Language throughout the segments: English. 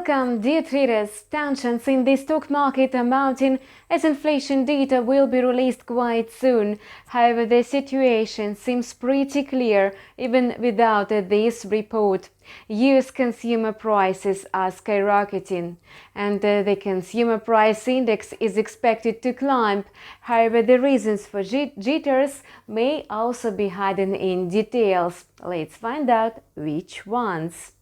Welcome, dear traders. Tensions in the stock market are mounting as inflation data will be released quite soon. However, the situation seems pretty clear even without this report. US consumer prices are skyrocketing, and the consumer price index is expected to climb. However, the reasons for jitters may also be hidden in details. Let's find out which ones.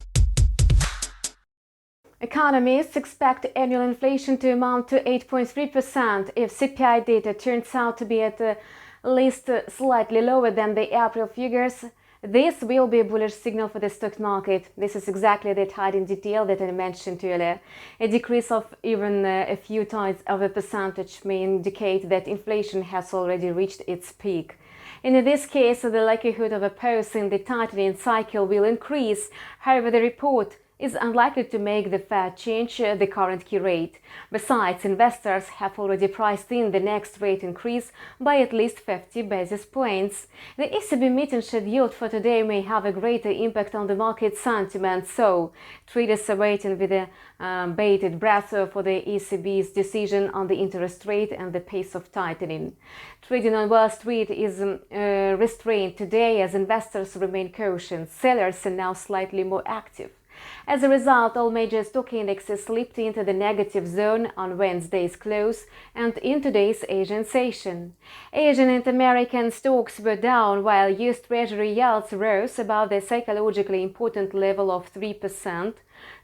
Economists expect annual inflation to amount to 8.3% if CPI data turns out to be at least slightly lower than the April figures. This will be a bullish signal for the stock market. This is exactly the hidden detail that I mentioned earlier. A decrease of even a few tenths of a percentage may indicate that inflation has already reached its peak. In this case, the likelihood of opposing the tightening cycle will increase. However, the report is unlikely to make the Fed change the current key rate. Besides, investors have already priced in the next rate increase by at least 50 basis points. The ECB meeting scheduled for today may have a greater impact on the market sentiment, so traders are waiting with a bated breath for the ECB's decision on the interest rate and the pace of tightening. Trading on Wall Street is restrained today as investors remain cautious. Sellers are now slightly more active. As a result, all major stock indexes slipped into the negative zone on Wednesday's close and in today's Asian session. Asian and American stocks were down while US Treasury yields rose above the psychologically important level of 3%.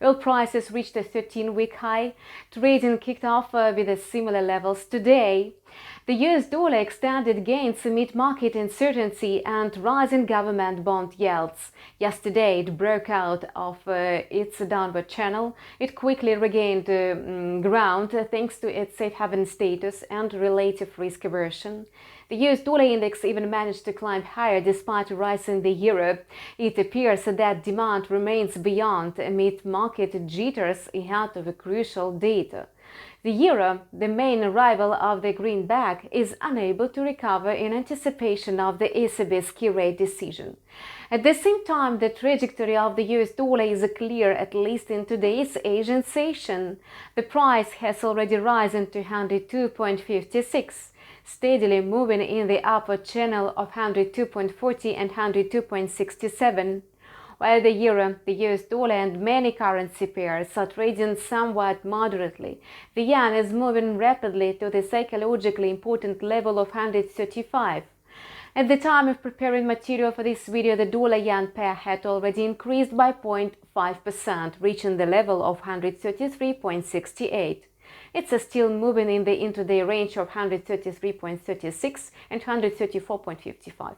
Oil prices reached a 13-week high. Trading kicked off with similar levels today. The US dollar extended gains amid market uncertainty and rising government bond yields. Yesterday, it broke out of its downward channel. It quickly regained ground thanks to its safe haven status and relative risk aversion. The US dollar index even managed to climb higher despite a rise in the euro. It appears that demand remains beyond amid market jitters ahead of a crucial data. The euro, the main rival of the greenback, is unable to recover in anticipation of the ECB's key rate decision. At the same time, the trajectory of the US dollar is clear, at least in today's Asian session. The price has already risen to 102.56. Steadily moving in the upward channel of 102.40 and 102.67. While the euro, the US dollar and many currency pairs are trading somewhat moderately, the yen is moving rapidly to the psychologically important level of 135. At the time of preparing material for this video, the dollar-yen pair had already increased by 0.5%, reaching the level of 133.68. It's still moving in the intraday range of 133.36 and 134.55.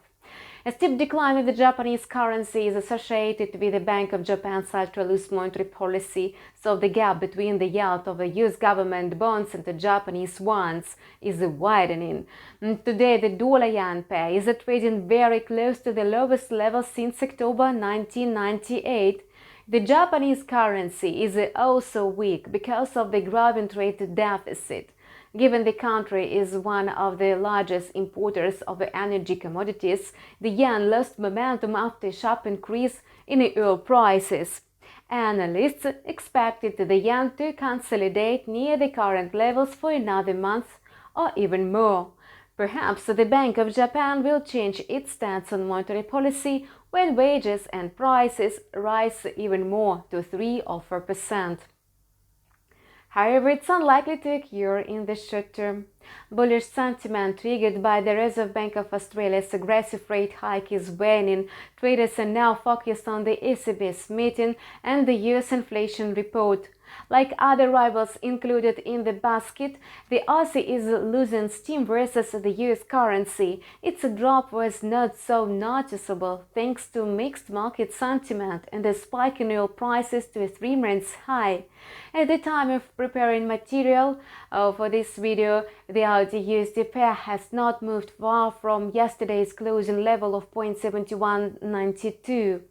A steep decline in the Japanese currency is associated with the Bank of Japan's ultra-loose monetary policy, so the gap between the yield of the US government bonds and the Japanese ones is widening. Today, the dollar-yen pair is trading very close to the lowest level since October 1998. The Japanese currency is also weak because of the growing trade deficit. Given the country is one of the largest importers of energy commodities, the yen lost momentum after a sharp increase in oil prices. Analysts expected the yen to consolidate near the current levels for another month or even more. Perhaps the Bank of Japan will change its stance on monetary policy when wages and prices rise even more to 3 or 4%. However, it's unlikely to occur in the short term. Bullish sentiment triggered by the Reserve Bank of Australia's aggressive rate hike is waning. Traders are now focused on the ECB's meeting and the US inflation report. Like other rivals included in the basket, the Aussie is losing steam versus the US currency. Its drop was not so noticeable thanks to mixed market sentiment and a spike in oil prices to a 3-month high. At the time of preparing material for this video, the AUD-USD pair has not moved far from yesterday's closing level of 0.7192.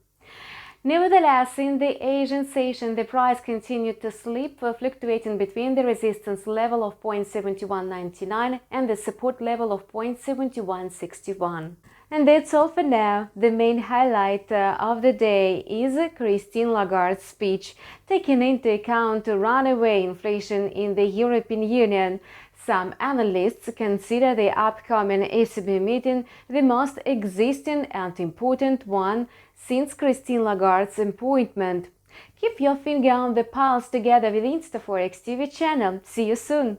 Nevertheless, in the Asian session, the price continued to slip, fluctuating between the resistance level of 0.7199 and the support level of 0.7161. And that's all for now. The main highlight of the day is Christine Lagarde's speech, taking into account runaway inflation in the European Union. Some analysts consider the upcoming ECB meeting the most existing and important one since Christine Lagarde's appointment. Keep your finger on the pulse together with InstaForex TV channel. See you soon!